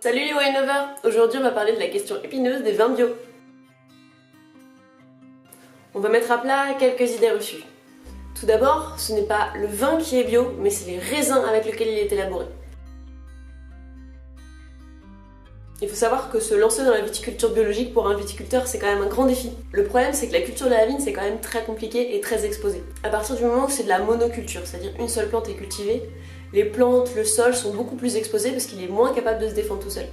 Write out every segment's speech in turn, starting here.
Salut les wine lovers! Aujourd'hui on va parler de la question épineuse des vins bio. On va mettre à plat quelques idées reçues. Tout d'abord, ce n'est pas le vin qui est bio, mais c'est les raisins avec lesquels il est élaboré. Il faut savoir que se lancer dans la viticulture biologique pour un viticulteur c'est quand même un grand défi. Le problème c'est que la culture de la vigne c'est quand même très compliqué et très exposé. À partir du moment où c'est de la monoculture, c'est-à-dire une seule plante est cultivée, les plantes, le sol sont beaucoup plus exposés parce qu'il est moins capable de se défendre tout seul.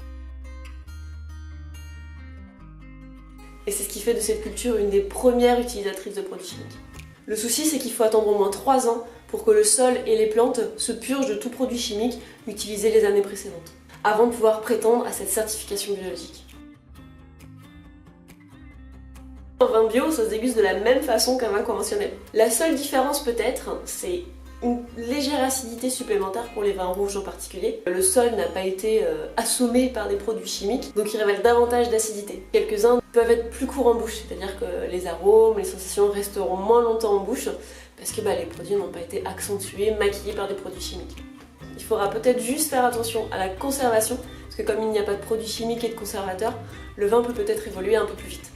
Et c'est ce qui fait de cette culture une des premières utilisatrices de produits chimiques. Le souci c'est qu'il faut attendre au moins 3 ans pour que le sol et les plantes se purgent de tout produit chimique utilisé les années précédentes, avant de pouvoir prétendre à cette certification biologique. Un vin bio, ça se déguste de la même façon qu'un vin conventionnel. La seule différence peut-être, c'est une légère acidité supplémentaire pour les vins rouges en particulier. Le sol n'a pas été assommé par des produits chimiques, donc il révèle davantage d'acidité. Quelques-uns peuvent être plus courts en bouche, c'est-à-dire que les arômes, les sensations resteront moins longtemps en bouche, parce que les produits n'ont pas été accentués, maquillés par des produits chimiques. Il faudra peut-être juste faire attention à la conservation, parce que comme il n'y a pas de produits chimiques et de conservateurs, le vin peut peut-être évoluer un peu plus vite.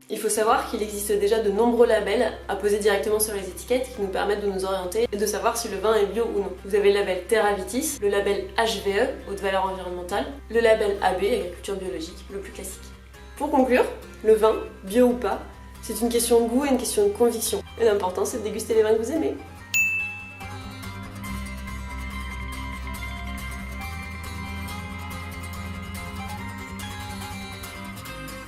Il faut savoir qu'il existe déjà de nombreux labels à poser directement sur les étiquettes qui nous permettent de nous orienter et de savoir si le vin est bio ou non. Vous avez le label Terra Vitis, le label HVE, haute valeur environnementale, le label AB, agriculture biologique, le plus classique. Pour conclure, le vin, bio ou pas, c'est une question de goût et une question de conviction. Et l'important c'est de déguster les vins que vous aimez.